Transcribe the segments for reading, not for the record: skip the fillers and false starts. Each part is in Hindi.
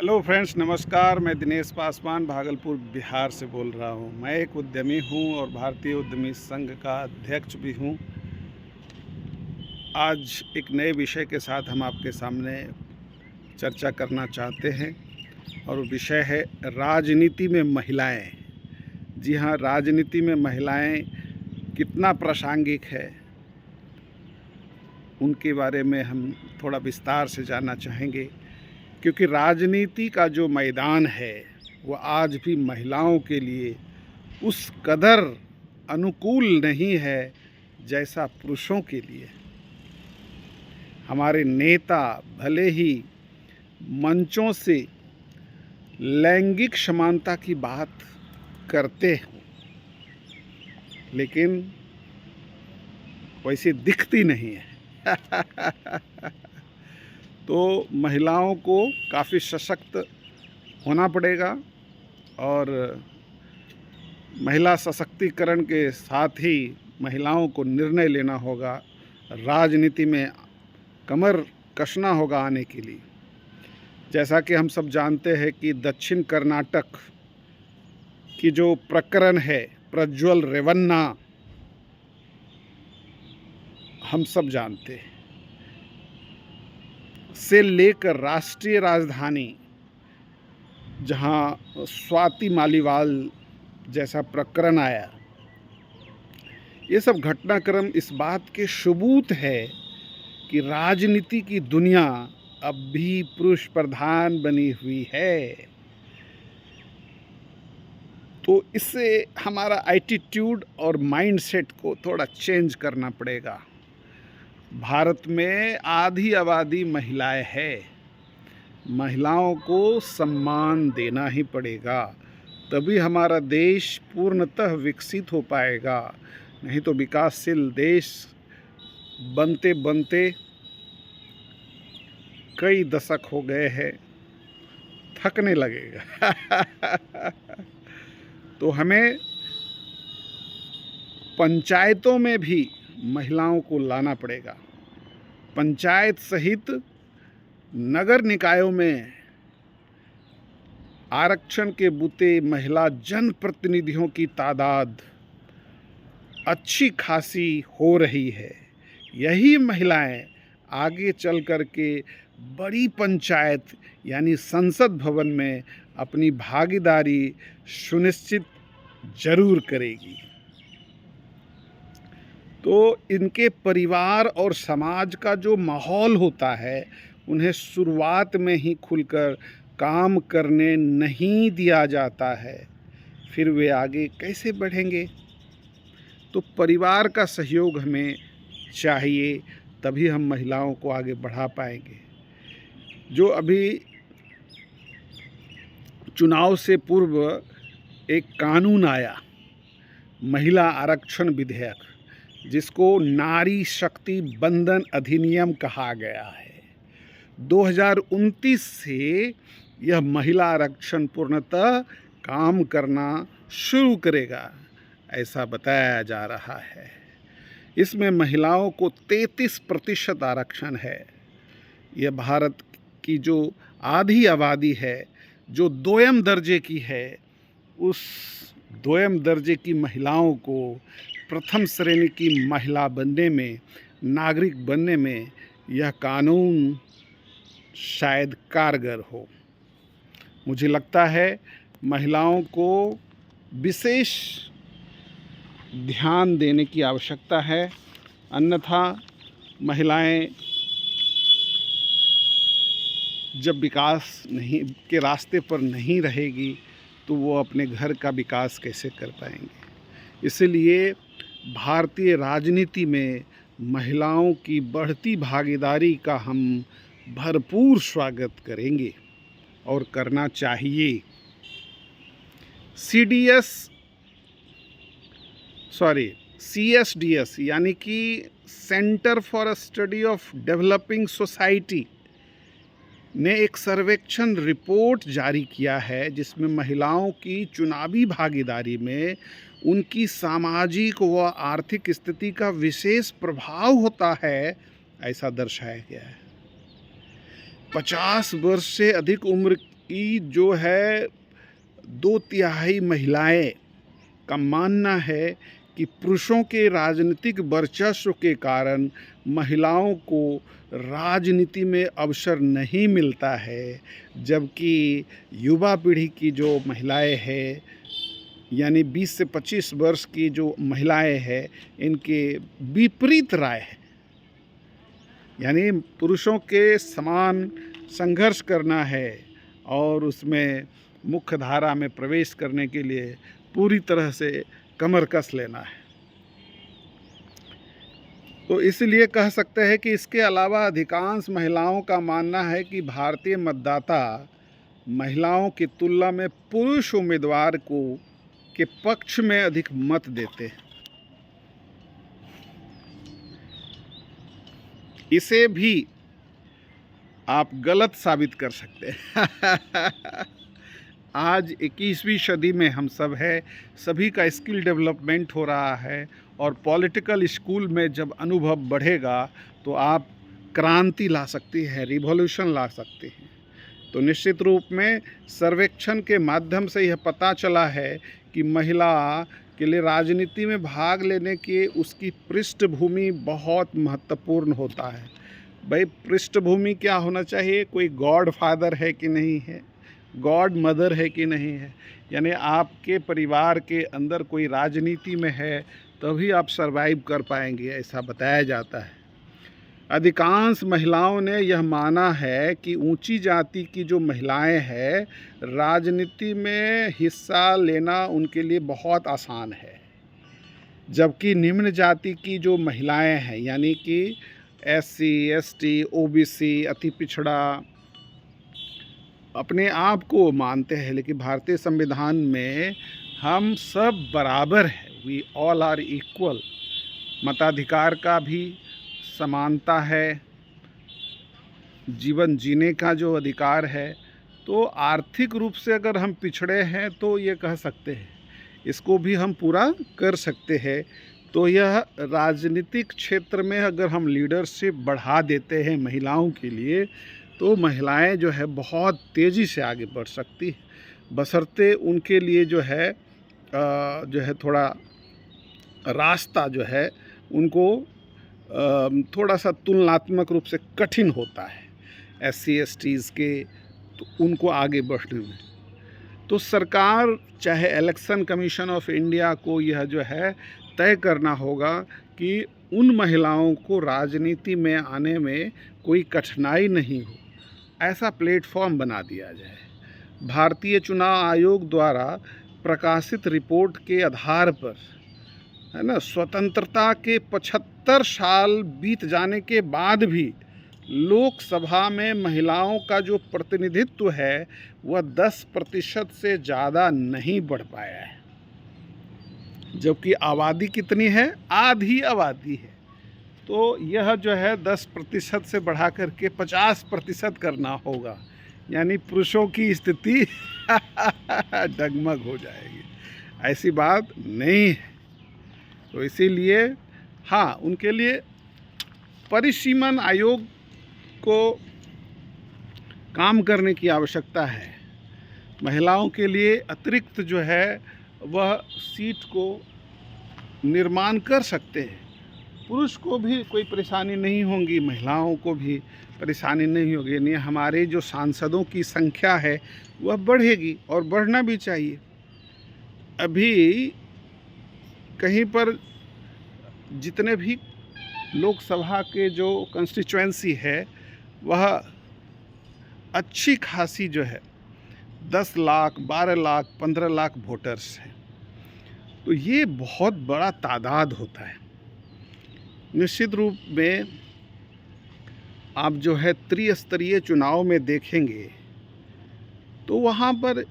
हेलो फ्रेंड्स, नमस्कार। मैं दिनेश पासवान भागलपुर बिहार से बोल रहा हूँ। मैं एक उद्यमी हूँ और भारतीय उद्यमी संघ का अध्यक्ष भी हूँ। आज एक नए विषय के साथ हम आपके सामने चर्चा करना चाहते हैं और विषय है राजनीति में महिलाएं। जी हाँ, राजनीति में महिलाएं कितना प्रासंगिक है, उनके बारे में हम थोड़ा विस्तार से जानना चाहेंगे। क्योंकि राजनीति का जो मैदान है वो आज भी महिलाओं के लिए उस कदर अनुकूल नहीं है जैसा पुरुषों के लिए। हमारे नेता भले ही मंचों से लैंगिक समानता की बात करते हों, लेकिन वैसे दिखती नहीं है। तो महिलाओं को काफ़ी सशक्त होना पड़ेगा और महिला सशक्तिकरण के साथ ही महिलाओं को निर्णय लेना होगा, राजनीति में कमर कसना होगा आने के लिए। जैसा कि हम सब जानते हैं कि दक्षिण कर्नाटक की जो प्रकरण है प्रज्वल रेवन्ना, हम सब जानते हैं, से लेकर राष्ट्रीय राजधानी जहां स्वाति मालीवाल जैसा प्रकरण आया, ये सब घटनाक्रम इस बात के सबूत है कि राजनीति की दुनिया अब भी पुरुष प्रधान बनी हुई है। तो इससे हमारा एटीट्यूड और माइंडसेट को थोड़ा चेंज करना पड़ेगा। भारत में आधी आबादी महिलाएं है, महिलाओं को सम्मान देना ही पड़ेगा, तभी हमारा देश पूर्णतः विकसित हो पाएगा। नहीं तो विकासशील देश बनते बनते कई दशक हो गए हैं, थकने लगेगा। तो हमें पंचायतों में भी महिलाओं को लाना पड़ेगा। पंचायत सहित नगर निकायों में आरक्षण के बूते महिला जनप्रतिनिधियों की तादाद अच्छी खासी हो रही है। यही महिलाएं आगे चल कर के बड़ी पंचायत यानी संसद भवन में अपनी भागीदारी सुनिश्चित जरूर करेगी। तो इनके परिवार और समाज का जो माहौल होता है, उन्हें शुरुआत में ही खुलकर काम करने नहीं दिया जाता है, फिर वे आगे कैसे बढ़ेंगे? तो परिवार का सहयोग हमें चाहिए, तभी हम महिलाओं को आगे बढ़ा पाएंगे। जो अभी चुनाव से पूर्व एक कानून आया, महिला आरक्षण विधेयक, जिसको नारी शक्ति बंधन अधिनियम कहा गया है, 2029 से यह महिला आरक्षण पूर्णतः काम करना शुरू करेगा, ऐसा बताया जा रहा है। इसमें महिलाओं को 33% आरक्षण है। यह भारत की जो आधी आबादी है, जो दोयम दर्जे की है, उस दोयम दर्जे की महिलाओं को प्रथम श्रेणी की महिला बनने में, नागरिक बनने में यह कानून शायद कारगर हो। मुझे लगता है महिलाओं को विशेष ध्यान देने की आवश्यकता है, अन्यथा महिलाएं जब विकास नहीं के रास्ते पर नहीं रहेगी तो वो अपने घर का विकास कैसे कर पाएंगे। इसलिए भारतीय राजनीति में महिलाओं की बढ़ती भागीदारी का हम भरपूर स्वागत करेंगे और करना चाहिए। CSDS यानी कि centre for study of developing society ने एक सर्वेक्षण रिपोर्ट जारी किया है, जिसमें महिलाओं की चुनावी भागीदारी में उनकी सामाजिक व आर्थिक स्थिति का विशेष प्रभाव होता है, ऐसा दर्शाया गया है। 50 वर्ष से अधिक उम्र की जो है 2/3 महिलाएं का मानना है कि पुरुषों के राजनीतिक वर्चस्व के कारण महिलाओं को राजनीति में अवसर नहीं मिलता है, जबकि युवा पीढ़ी की जो महिलाएं हैं, यानी 20 से 25 वर्ष की जो महिलाएं हैं, इनके विपरीत राय है। यानी पुरुषों के समान संघर्ष करना है और उसमें मुख्य धारा में प्रवेश करने के लिए पूरी तरह से कमर कस लेना है। तो इसलिए कह सकते हैं कि इसके अलावा अधिकांश महिलाओं का मानना है कि भारतीय मतदाता महिलाओं की तुलना में पुरुष उम्मीदवार को के पक्ष में अधिक मत देते हैं। इसे भी आप गलत साबित कर सकते हैं। आज 21वीं सदी में हम सब है, सभी का स्किल डेवलपमेंट हो रहा है और पॉलिटिकल स्कूल में जब अनुभव बढ़ेगा तो आप क्रांति ला सकती है, रिवॉल्यूशन ला सकते हैं। तो निश्चित रूप में सर्वेक्षण के माध्यम से यह पता चला है कि महिला के लिए राजनीति में भाग लेने की उसकी पृष्ठभूमि बहुत महत्वपूर्ण होता है। भाई पृष्ठभूमि क्या होना चाहिए? कोई गॉड फादर है कि नहीं है, गॉड मदर है कि नहीं है, यानी आपके परिवार के अंदर कोई राजनीति में है तभी आप सरवाइव कर पाएंगे, ऐसा बताया जाता है। अधिकांश महिलाओं ने यह माना है कि ऊंची जाति की जो महिलाएं हैं, राजनीति में हिस्सा लेना उनके लिए बहुत आसान है, जबकि निम्न जाति की जो महिलाएं हैं, यानी कि SC, ST, OBC, अति पिछड़ा अपने आप को मानते हैं, लेकिन भारतीय संविधान में हम सब बराबर हैं, वी ऑल आर इक्वल। मताधिकार का भी समानता है, जीवन जीने का जो अधिकार है। तो आर्थिक रूप से अगर हम पिछड़े हैं तो ये कह सकते हैं, इसको भी हम पूरा कर सकते हैं। तो यह राजनीतिक क्षेत्र में अगर हम लीडरशिप बढ़ा देते हैं महिलाओं के लिए, तो महिलाएं जो है बहुत तेज़ी से आगे बढ़ सकती है, बशर्ते उनके लिए जो है थोड़ा रास्ता जो है उनको थोड़ा सा तुलनात्मक रूप से कठिन होता है SC STs के, तो उनको आगे बढ़ने में। तो सरकार चाहे इलेक्शन कमीशन ऑफ इंडिया को यह जो है तय करना होगा कि उन महिलाओं को राजनीति में आने में कोई कठिनाई नहीं हो, ऐसा प्लेटफॉर्म बना दिया जाए। भारतीय चुनाव आयोग द्वारा प्रकाशित रिपोर्ट के आधार पर, है ना, स्वतंत्रता के 75 साल बीत जाने के बाद भी लोकसभा में महिलाओं का जो प्रतिनिधित्व है वह 10% से ज़्यादा नहीं बढ़ पाया है, जबकि आबादी कितनी है? आधी आबादी है। तो यह जो है 10% से बढ़ा करके 50% करना होगा, यानी पुरुषों की स्थिति डगमग हो जाएगी। ऐसी बात नहीं है। तो इसीलिए हाँ, उनके लिए परिसीमन आयोग को काम करने की आवश्यकता है। महिलाओं के लिए अतिरिक्त जो है वह सीट को निर्माण कर सकते हैं। पुरुष को भी कोई परेशानी नहीं होगी, महिलाओं को भी परेशानी नहीं होगी, यानी हमारे जो सांसदों की संख्या है वह बढ़ेगी और बढ़ना भी चाहिए। अभी कहीं पर जितने भी लोकसभा के जो कंस्टिट्यूएंसी है वह अच्छी खासी जो है 10 लाख, 12 लाख, 15 लाख वोटर्स हैं। तो ये बहुत बड़ा तादाद होता है। निश्चित रूप में आप जो है त्रिस्तरीय चुनाव में देखेंगे तो वहाँ पर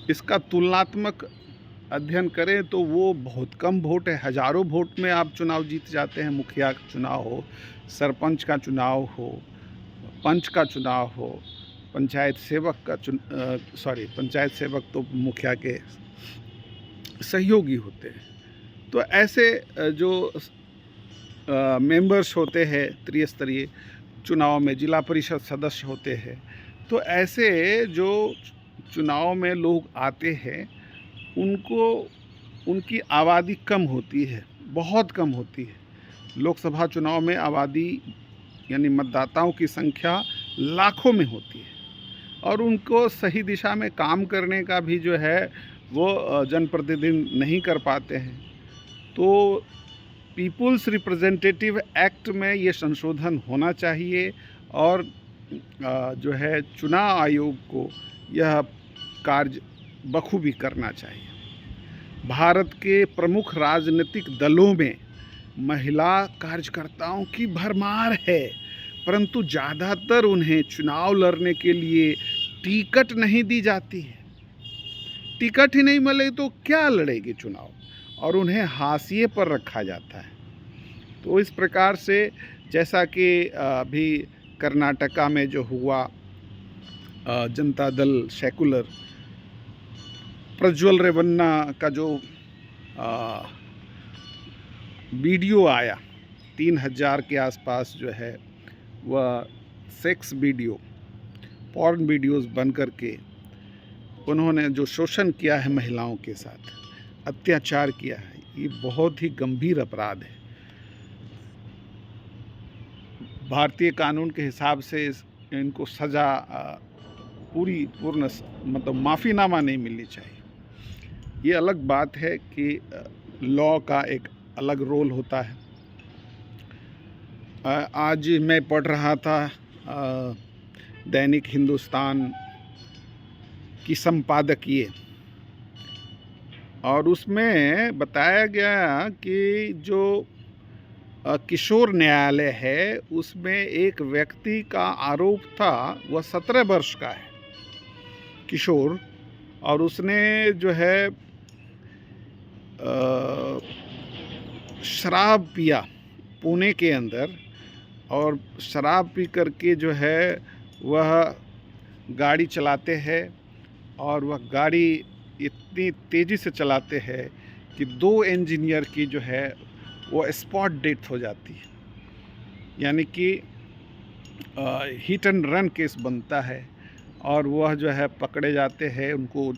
इसका तुलनात्मक अध्ययन करें तो वो बहुत कम वोट है। हज़ारों वोट में आप चुनाव जीत जाते हैं। मुखिया का चुनाव हो, सरपंच का चुनाव हो, पंच का चुनाव हो, पंचायत सेवक तो मुखिया के सहयोगी होते हैं। तो ऐसे जो मेंबर्स होते हैं त्रिस्तरीय, चुनाव में जिला परिषद सदस्य होते हैं। तो ऐसे जो चुनाव में लोग आते हैं उनको उनकी आबादी कम होती है, बहुत कम होती है। लोकसभा चुनाव में आबादी यानी मतदाताओं की संख्या लाखों में होती है और उनको सही दिशा में काम करने का भी जो है वो जनप्रतिनिधि नहीं कर पाते हैं। तो पीपुल्स रिप्रेजेंटेटिव एक्ट में ये संशोधन होना चाहिए और जो है चुनाव आयोग को यह कार्य बखूबी करना चाहिए। भारत के प्रमुख राजनीतिक दलों में महिला कार्यकर्ताओं की भरमार है, परंतु ज़्यादातर उन्हें चुनाव लड़ने के लिए टिकट नहीं दी जाती है। टिकट ही नहीं मिले तो क्या लड़ेगी चुनाव, और उन्हें हाशिए पर रखा जाता है। तो इस प्रकार से जैसा कि अभी कर्नाटका में जो हुआ, जनता दल सेकुलर प्रज्वल रेवन्ना का जो वीडियो आया 3000 के आसपास जो है वह सेक्स वीडियो, पॉर्न वीडियोस बन करके उन्होंने जो शोषण किया है, महिलाओं के साथ अत्याचार किया है, ये बहुत ही गंभीर अपराध है। भारतीय कानून के हिसाब से इनको सज़ा पूर्ण मतलब माफ़ीनामा नहीं मिलनी चाहिए। ये अलग बात है कि लॉ का एक अलग रोल होता है। आज मैं पढ़ रहा था दैनिक हिंदुस्तान की संपादकीय, और उसमें बताया गया कि जो किशोर न्यायालय है उसमें एक व्यक्ति का आरोप था, वह 17 वर्ष का है, किशोर, और उसने जो है शराब पिया पुणे के अंदर, और शराब पी करके जो है वह गाड़ी चलाते हैं, और वह गाड़ी इतनी तेज़ी से चलाते हैं कि 2 इंजीनियर की जो है वो स्पॉट डेथ हो जाती है। यानी कि हिट एंड रन केस बनता है, और वह जो है पकड़े जाते हैं। उनको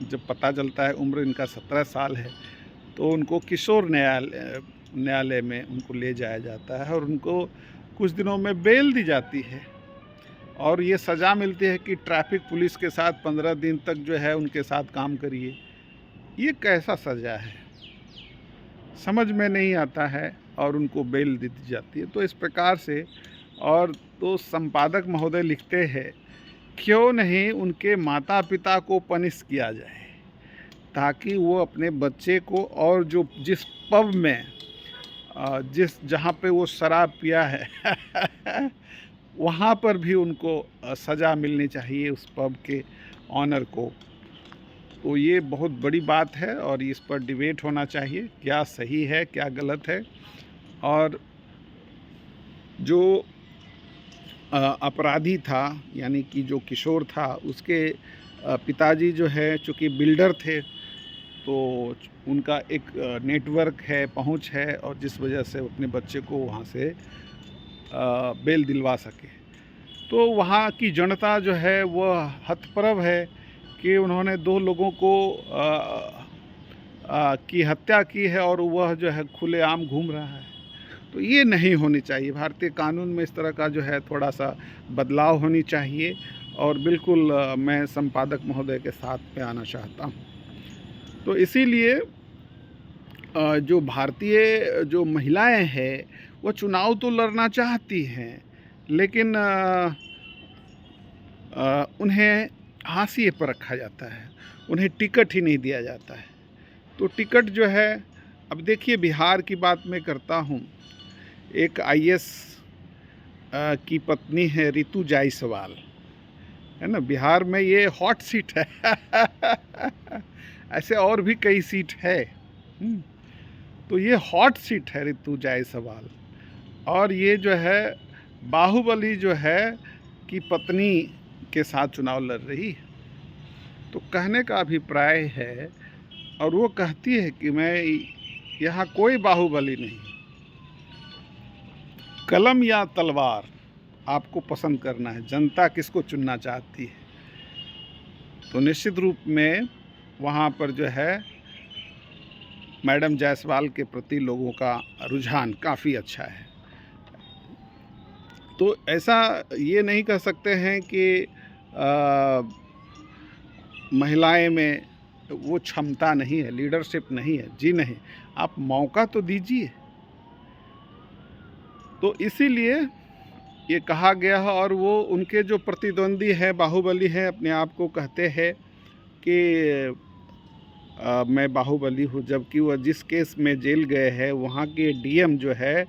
जब पता चलता है उम्र इनका 17 साल है, तो उनको किशोर न्यायालय में उनको ले जाया जाता है और उनको कुछ दिनों में बेल दी जाती है, और ये सज़ा मिलती है कि ट्रैफिक पुलिस के साथ 15 दिन तक जो है उनके साथ काम करिए। ये कैसा सज़ा है, समझ में नहीं आता है, और उनको बेल दी जाती है। तो इस प्रकार से, और तो संपादक महोदय लिखते हैं, क्यों नहीं उनके माता पिता को पनिश किया जाए, ताकि वो अपने बच्चे को, और जो जिस पब में जहाँ पे वो शराब पिया है वहाँ पर भी उनको सज़ा मिलनी चाहिए, उस पब के ऑनर को। तो ये बहुत बड़ी बात है और इस पर डिबेट होना चाहिए, क्या सही है क्या गलत है। और जो अपराधी था, यानी कि जो किशोर था, उसके पिताजी जो है चूँकि बिल्डर थे, तो उनका एक नेटवर्क है, पहुंच है, और जिस वजह से अपने बच्चे को वहाँ से बेल दिलवा सके। तो वहाँ की जनता जो है वह हतप्रभ है कि उन्होंने 2 लोगों को की हत्या की है, और वह जो है खुलेआम घूम रहा है। तो ये नहीं होनी चाहिए। भारतीय कानून में इस तरह का जो है थोड़ा सा बदलाव होनी चाहिए, और बिल्कुल मैं संपादक महोदय के साथ में आना चाहता हूँ। तो इसीलिए जो भारतीय जो महिलाएं हैं वो चुनाव तो लड़ना चाहती हैं, लेकिन उन्हें हाशिए पर रखा जाता है, उन्हें टिकट ही नहीं दिया जाता है। तो टिकट जो है, अब देखिए बिहार की बात मैं करता हूँ। एक IAS की पत्नी है ऋतु जायसवाल, है ना, बिहार में ये हॉट सीट है ऐसे और भी कई सीट है। तो ये हॉट सीट है ऋतु जायसवाल, और ये जो है बाहुबली जो है कि पत्नी के साथ चुनाव लड़ रही है। तो कहने का अभिप्राय है, और वो कहती है कि मैं यहाँ कोई बाहुबली नहीं, कलम या तलवार आपको पसंद करना है, जनता किसको चुनना चाहती है। तो निश्चित रूप में वहाँ पर जो है मैडम जायसवाल के प्रति लोगों का रुझान काफ़ी अच्छा है। तो ऐसा ये नहीं कह सकते हैं कि महिलाएं में वो क्षमता नहीं है, लीडरशिप नहीं है। जी नहीं, आप मौका तो दीजिए। तो इसीलिए ये कहा गया है। और वो उनके जो प्रतिद्वंदी हैं, बाहुबली हैं, अपने आप को कहते हैं कि मैं बाहुबली हूँ, जबकि वह जिस केस में जेल गए हैं वहाँ के डीएम जो है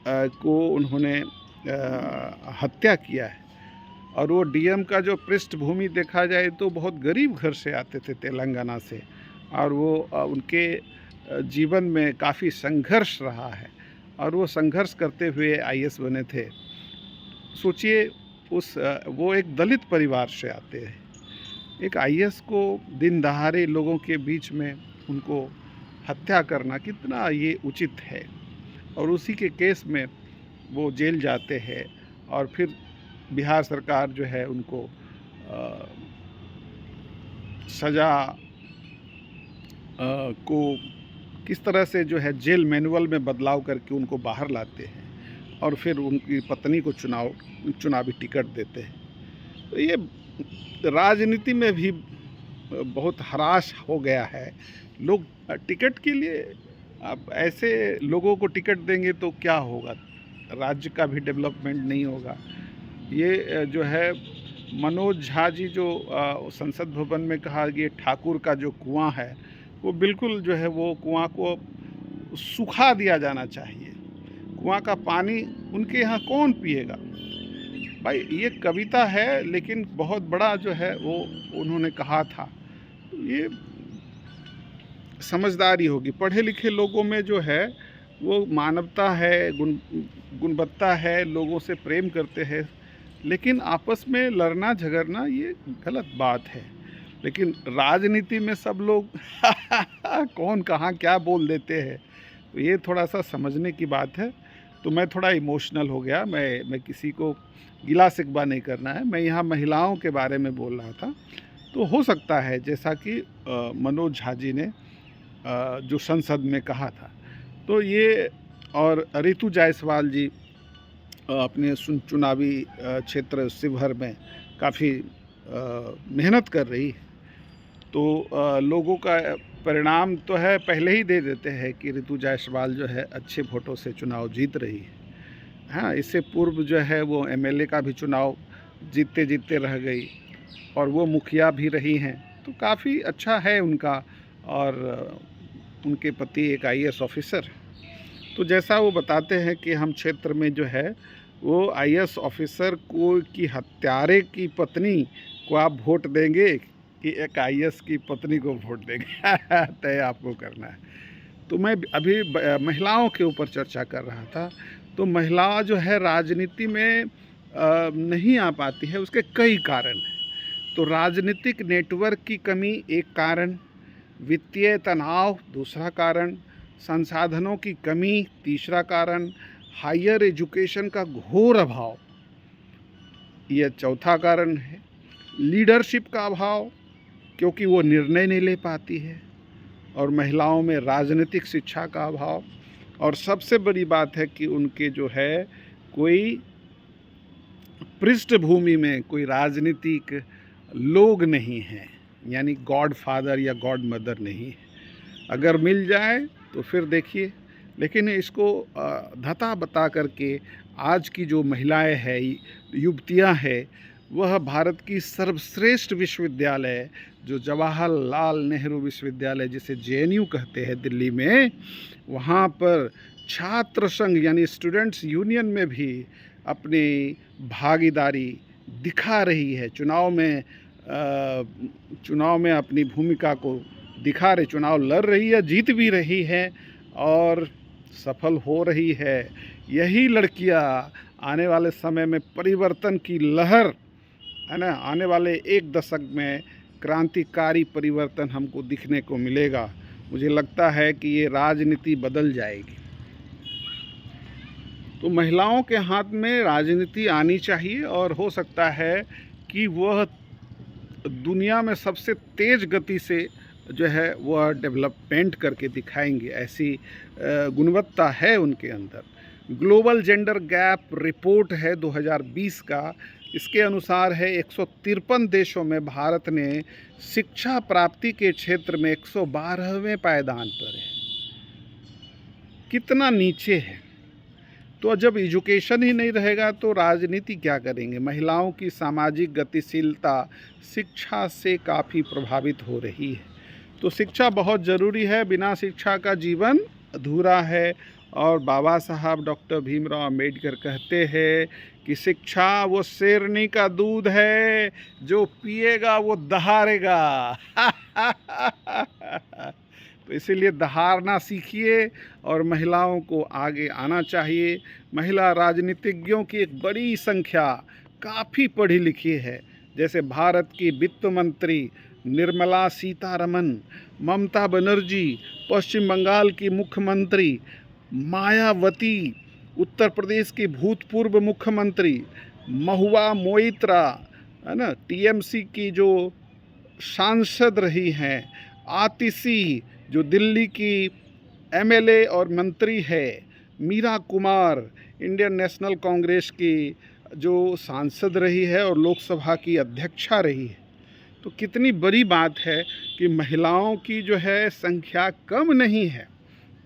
को उन्होंने हत्या किया है। और वो डीएम का जो पृष्ठभूमि देखा जाए तो बहुत गरीब घर से आते थे, तेलंगाना से। और वो उनके जीवन में काफ़ी संघर्ष रहा है और वो संघर्ष करते हुए आईएएस बने थे। सोचिए, वो एक दलित परिवार से आते हैं। एक आईएएस को दिन दहाड़े लोगों के बीच में उनको हत्या करना कितना ये उचित है। और उसी के केस में वो जेल जाते हैं और फिर बिहार सरकार जो है उनको सज़ा को किस तरह से जो है जेल मैनुअल में बदलाव करके उनको बाहर लाते हैं और फिर उनकी पत्नी को चुनावी टिकट देते हैं। तो ये राजनीति में भी बहुत हरास हो गया है। लोग टिकट के लिए, आप ऐसे लोगों को टिकट देंगे तो क्या होगा, राज्य का भी डेवलपमेंट नहीं होगा। ये जो है मनोज झा जी जो संसद भवन में कहा कि ठाकुर का जो कुआं है वो बिल्कुल जो है वो कुआं को सुखा दिया जाना चाहिए। कुआं का पानी उनके यहाँ कौन पिएगा भाई। ये कविता है लेकिन बहुत बड़ा जो है वो उन्होंने कहा था। ये समझदारी होगी। पढ़े लिखे लोगों में जो है वो मानवता है, गुणवत्ता है, लोगों से प्रेम करते हैं। लेकिन आपस में लड़ना झगड़ना ये गलत बात है। लेकिन राजनीति में सब लोग कौन कहाँ क्या बोल देते हैं, तो ये थोड़ा सा समझने की बात है। तो मैं थोड़ा इमोशनल हो गया। मैं किसी को गिला शिकवा नहीं करना है, मैं यहाँ महिलाओं के बारे में बोल रहा था। तो हो सकता है जैसा कि मनोज झा जी ने जो संसद में कहा था, तो ये और रितु जायसवाल जी अपने चुनावी क्षेत्र शिवहर में काफ़ी मेहनत कर रही है। तो लोगों का परिणाम तो है पहले ही दे देते हैं कि रितु जायसवाल जो है अच्छे वोटों से चुनाव जीत रही है। हाँ, इससे पूर्व जो है वो एमएलए का भी चुनाव जीतते जीतते रह गई और वो मुखिया भी रही हैं। तो काफ़ी अच्छा है उनका। और उनके पति एक आईएएस ऑफिसर। तो जैसा वो बताते हैं कि हम क्षेत्र में जो है वो आईएएस ऑफिसर को की हत्यारे की पत्नी को आप वोट देंगे कि एक आईएएस की पत्नी को वोट देंगे तय आपको करना है। तो मैं अभी महिलाओं के ऊपर चर्चा कर रहा था। तो महिला जो है राजनीति में नहीं आ पाती है, उसके कई कारण हैं। तो राजनीतिक नेटवर्क की कमी एक कारण, वित्तीय तनाव दूसरा कारण, संसाधनों की कमी तीसरा कारण, हायर एजुकेशन का घोर अभाव यह चौथा कारण है, लीडरशिप का अभाव क्योंकि वो निर्णय नहीं ले पाती है, और महिलाओं में राजनीतिक शिक्षा का अभाव, और सबसे बड़ी बात है कि उनके जो है कोई पृष्ठभूमि में कोई राजनीतिक लोग नहीं हैं, यानी गॉड फादर या गॉड मदर नहीं है। अगर मिल जाए तो फिर देखिए। लेकिन इसको धता बता करके आज की जो महिलाएं हैं, युवतियां हैं, वह भारत की सर्वश्रेष्ठ विश्वविद्यालय जो जवाहरलाल नेहरू विश्वविद्यालय जिसे जेएनयू कहते हैं दिल्ली में, वहाँ पर छात्र संघ यानी स्टूडेंट्स यूनियन में भी अपनी भागीदारी दिखा रही है। चुनाव में अपनी भूमिका को दिखा रही, चुनाव लड़ रही है, जीत भी रही है और सफल हो रही है। यही लड़कियां आने वाले समय में परिवर्तन की लहर है ना, आने वाले एक दशक में क्रांतिकारी परिवर्तन हमको दिखने को मिलेगा। मुझे लगता है कि ये राजनीति बदल जाएगी। तो महिलाओं के हाथ में राजनीति आनी चाहिए और हो सकता है कि वह दुनिया में सबसे तेज़ गति से जो है वह डेवलपमेंट करके दिखाएंगे, ऐसी गुणवत्ता है उनके अंदर। ग्लोबल जेंडर गैप रिपोर्ट है 2020 का, इसके अनुसार है 153 देशों में भारत ने शिक्षा प्राप्ति के क्षेत्र में 112वें पायदान पर है। कितना नीचे है। तो जब एजुकेशन ही नहीं रहेगा तो राजनीति क्या करेंगे। महिलाओं की सामाजिक गतिशीलता शिक्षा से काफ़ी प्रभावित हो रही है। तो शिक्षा बहुत ज़रूरी है, बिना शिक्षा का जीवन अधूरा है। और बाबा साहब डॉक्टर भीमराव अम्बेडकर कहते हैं कि शिक्षा वो शेरनी का दूध है, जो पिएगा वो दहाड़ेगा। तो इसीलिए दहाड़ना सीखिए और महिलाओं को आगे आना चाहिए। महिला राजनीतिज्ञों की एक बड़ी संख्या काफ़ी पढ़ी लिखी है, जैसे भारत की वित्त मंत्री निर्मला सीतारमन, ममता बनर्जी, पश्चिम बंगाल की मुख्यमंत्री मायावती, उत्तर प्रदेश की भूतपूर्व मुख्यमंत्री महुआ मोइत्रा, है ना, टीएमसी की जो सांसद रही हैं, आतिशी जो दिल्ली की एमएलए और मंत्री है, मीरा कुमार इंडियन नेशनल कांग्रेस की जो सांसद रही है और लोकसभा की अध्यक्षा रही है। तो कितनी बड़ी बात है कि महिलाओं की जो है संख्या कम नहीं है,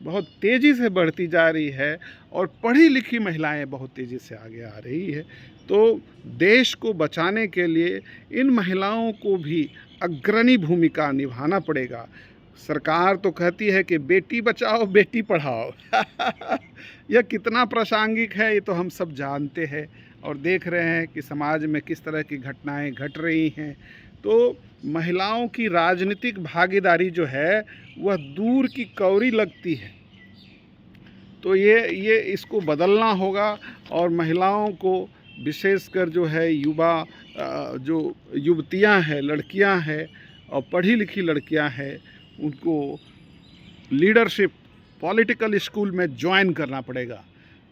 बहुत तेज़ी से बढ़ती जा रही है और पढ़ी लिखी महिलाएं बहुत तेज़ी से आगे आ रही है। तो देश को बचाने के लिए इन महिलाओं को भी अग्रणी भूमिका निभाना पड़ेगा। सरकार तो कहती है कि बेटी बचाओ बेटी पढ़ाओ। यह कितना प्रासंगिक है ये तो हम सब जानते हैं और देख रहे हैं कि समाज में किस तरह की घटनाएं घट रही हैं। तो महिलाओं की राजनीतिक भागीदारी जो है वह दूर की कौड़ी लगती है। तो ये इसको बदलना होगा और महिलाओं को विशेषकर जो है जो युवतियां हैं, लड़कियां हैं और पढ़ी लिखी लड़कियां हैं, उनको लीडरशिप पॉलिटिकल स्कूल में ज्वाइन करना पड़ेगा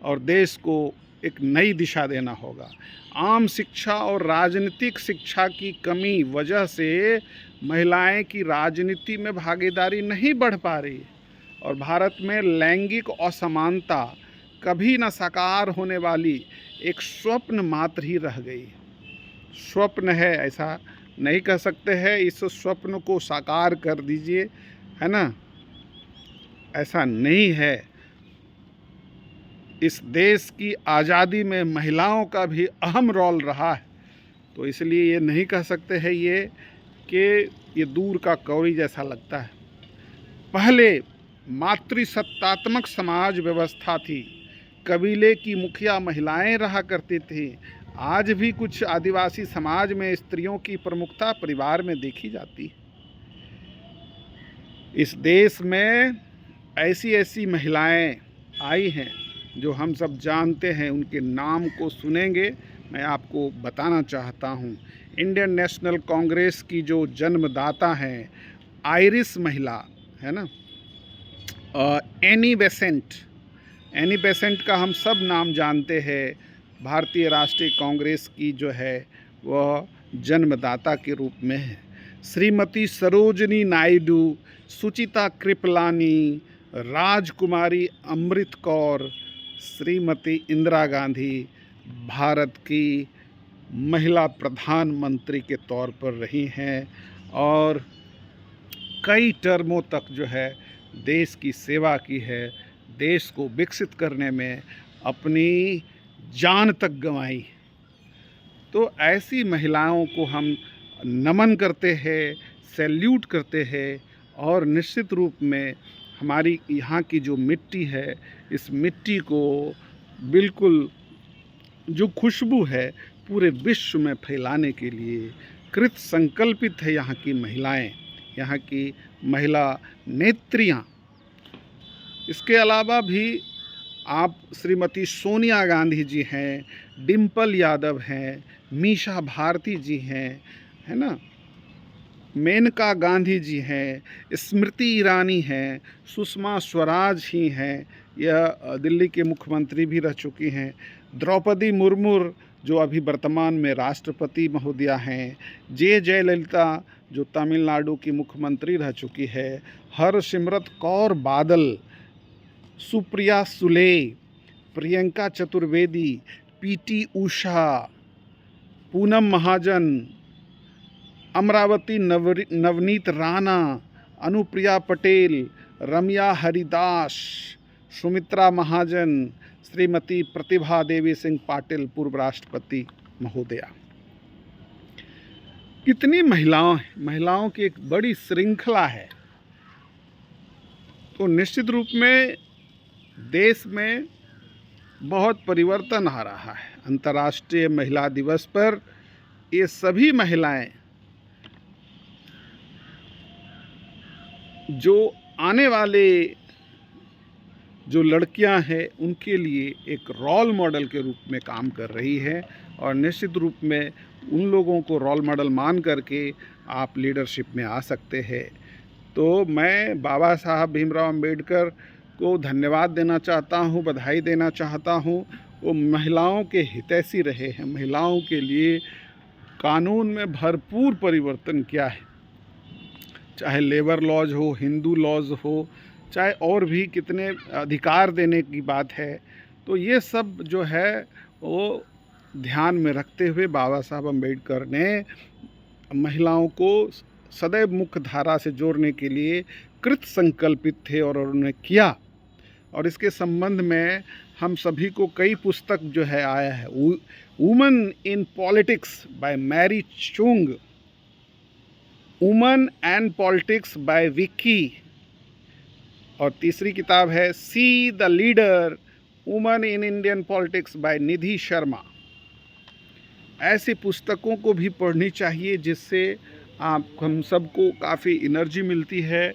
और देश को एक नई दिशा देना होगा। आम शिक्षा और राजनीतिक शिक्षा की कमी वजह से महिलाएं की राजनीति में भागीदारी नहीं बढ़ पा रही है और भारत में लैंगिक असमानता कभी न साकार होने वाली एक स्वप्न मात्र ही रह गई। स्वप्न है, ऐसा नहीं कह सकते हैं इस स्वप्न को साकार कर दीजिए, है ना, ऐसा नहीं है। इस देश की आज़ादी में महिलाओं का भी अहम रोल रहा है। तो इसलिए ये नहीं कह सकते हैं ये दूर का कौड़ी जैसा लगता है। पहले मातृसत्तात्मक समाज व्यवस्था थी, कबीले की मुखिया महिलाएं रहा करती थी। आज भी कुछ आदिवासी समाज में स्त्रियों की प्रमुखता परिवार में देखी जाती है। इस देश में ऐसी महिलाएं आई हैं जो हम सब जानते हैं, उनके नाम को सुनेंगे मैं आपको बताना चाहता हूं। इंडियन नेशनल कांग्रेस की जो जन्मदाता हैं, आयरिश महिला, है ना, एनी बेसेंट का हम सब नाम जानते हैं। भारतीय राष्ट्रीय कांग्रेस की जो है वह जन्मदाता के रूप में है। श्रीमती सरोजनी नायडू, सुचिता कृपलानी, राजकुमारी अमृत कौर, श्रीमती इंदिरा गांधी भारत की महिला प्रधानमंत्री के तौर पर रही हैं और कई टर्मों तक जो है देश की सेवा की है, देश को विकसित करने में अपनी जान तक गंवाई। तो ऐसी महिलाओं को हम नमन करते हैं, सैल्यूट करते हैं और निश्चित रूप में हमारी यहाँ की जो मिट्टी है, इस मिट्टी को बिल्कुल जो खुशबू है पूरे विश्व में फैलाने के लिए कृत संकल्पित है यहाँ की महिलाएं, यहाँ की महिला नेत्रियाँ। इसके अलावा भी आप श्रीमती सोनिया गांधी जी हैं, डिम्पल यादव हैं, मीशा भारती जी हैं, है ना, मेनका गांधी जी हैं, स्मृति ईरानी हैं, सुषमा स्वराज ही हैं, यह दिल्ली के मुख्यमंत्री भी रह चुकी हैं, द्रौपदी मुर्मू जो अभी वर्तमान में राष्ट्रपति महोदया हैं, जयललिता जो तमिलनाडु की मुख्यमंत्री रह चुकी है, हरसिमरत कौर बादल, सुप्रिया सुले, प्रियंका चतुर्वेदी, पीटी उषा, पूनम महाजन, अमरावती नवनीत राणा, अनुप्रिया पटेल, रम्या हरिदास, सुमित्रा महाजन, श्रीमती प्रतिभा देवी सिंह पाटिल पूर्व राष्ट्रपति महोदया। कितनी महिलाओं की एक बड़ी श्रृंखला है। तो निश्चित रूप में देश में बहुत परिवर्तन आ रहा है। अंतर्राष्ट्रीय महिला दिवस पर ये सभी महिलाएं जो आने वाले जो लड़कियां हैं उनके लिए एक रोल मॉडल के रूप में काम कर रही है, और निश्चित रूप में उन लोगों को रोल मॉडल मान करके आप लीडरशिप में आ सकते हैं। तो मैं बाबा साहब भीमराव अंबेडकर को धन्यवाद देना चाहता हूँ, बधाई देना चाहता हूँ। वो महिलाओं के हितैषी रहे हैं, महिलाओं के लिए कानून में भरपूर परिवर्तन किया है, चाहे लेबर लॉज हो, हिंदू लॉज हो, चाहे और भी कितने अधिकार देने की बात है। तो ये सब जो है वो ध्यान में रखते हुए बाबा साहब अम्बेडकर ने महिलाओं को सदैव मुख्य धारा से जोड़ने के लिए कृत संकल्पित थे और उन्होंने किया। और इसके संबंध में हम सभी को कई पुस्तक जो है आया है, woman in politics by Mary Chung, woman and politics by Vicky, और तीसरी किताब है she the leader woman in Indian politics by Nidhi Sharma. ऐसी पुस्तकों को भी पढ़नी चाहिए जिससे हम सबको काफ़ी एनर्जी मिलती है,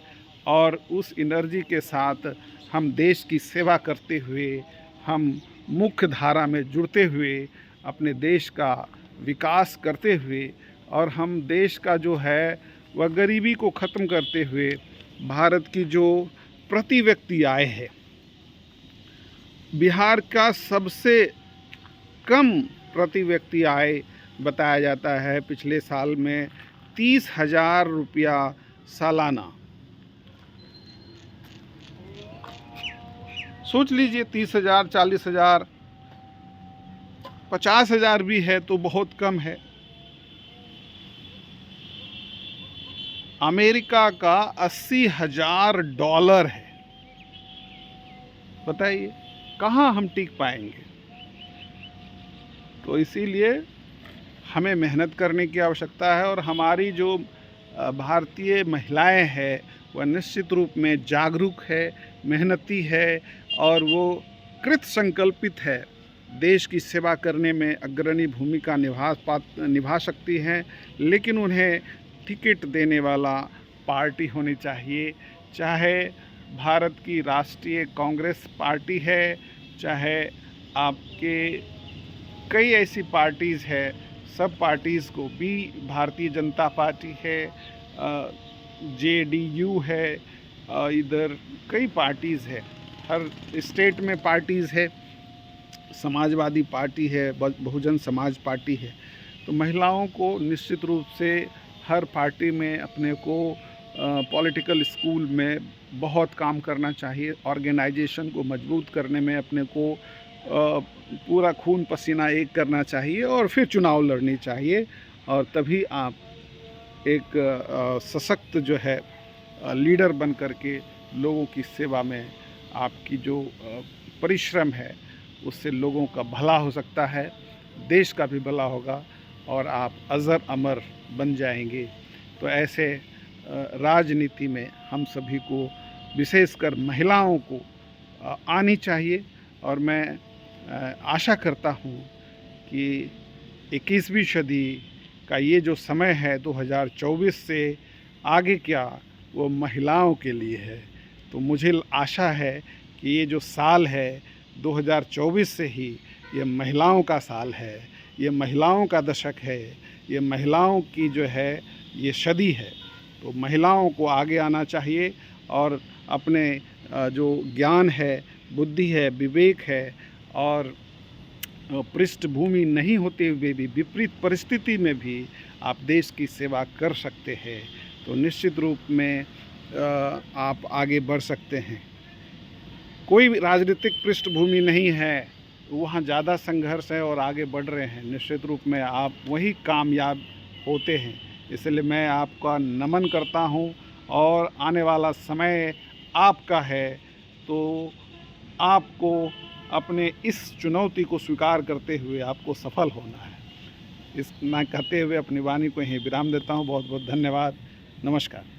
और उस एनर्जी के साथ हम देश की सेवा करते हुए, हम मुख्य धारा में जुड़ते हुए, अपने देश का विकास करते हुए, और हम देश का जो है वह गरीबी को ख़त्म करते हुए भारत की जो प्रति व्यक्ति आय है, बिहार का सबसे कम प्रति व्यक्ति आय बताया जाता है पिछले साल में 30,000 रुपया सालाना। सोच लीजिए 30,000, 40,000, 50,000 भी है तो बहुत कम है। अमेरिका का $80,000 है। बताइए कहाँ हम टिक पाएंगे। तो इसीलिए हमें मेहनत करने की आवश्यकता है, और हमारी जो भारतीय महिलाएं हैं वह निश्चित रूप में जागरूक है, मेहनती है, और वो कृत संकल्पित है, देश की सेवा करने में अग्रणी भूमिका निभा सकती हैं। लेकिन उन्हें टिकट देने वाला पार्टी होनी चाहिए, चाहे भारत की राष्ट्रीय कांग्रेस पार्टी है, चाहे आपके कई ऐसी पार्टीज़ है, सब पार्टीज़ को भी, भारतीय जनता पार्टी है, JDU है, इधर कई पार्टीज़ है, हर स्टेट में पार्टीज़ है, समाजवादी पार्टी है, बहुजन समाज पार्टी है। तो महिलाओं को निश्चित रूप से हर पार्टी में अपने को पॉलिटिकल स्कूल में बहुत काम करना चाहिए, ऑर्गेनाइजेशन को मजबूत करने में अपने को पूरा खून पसीना एक करना चाहिए, और फिर चुनाव लड़नी चाहिए, और तभी आप एक सशक्त जो है लीडर बन करके लोगों की सेवा में आपकी जो परिश्रम है उससे लोगों का भला हो सकता है, देश का भी भला होगा, और आप अजर अमर बन जाएंगे। तो ऐसे राजनीति में हम सभी को, विशेषकर महिलाओं को आनी चाहिए। और मैं आशा करता हूँ कि 21वीं सदी का ये जो समय है 2024 से आगे क्या, वो महिलाओं के लिए है। तो मुझे आशा है कि ये जो साल है 2024 से ही ये महिलाओं का साल है, ये महिलाओं का दशक है, ये महिलाओं की जो है ये सदी है। तो महिलाओं को आगे आना चाहिए और अपने जो ज्ञान है, बुद्धि है, विवेक है और पृष्ठभूमि नहीं होते हुए भी विपरीत परिस्थिति में भी आप देश की सेवा कर सकते हैं, तो निश्चित रूप में आप आगे बढ़ सकते हैं। कोई भी राजनीतिक पृष्ठभूमि नहीं है, वहाँ ज़्यादा संघर्ष है और आगे बढ़ रहे हैं, निश्चित रूप में आप वही कामयाब होते हैं। इसलिए मैं आपका नमन करता हूँ और आने वाला समय आपका है, तो आपको अपने इस चुनौती को स्वीकार करते हुए आपको सफल होना है। इस मैं कहते हुए अपनी वाणी को यहीं विराम देता हूँ। बहुत बहुत धन्यवाद। नमस्कार।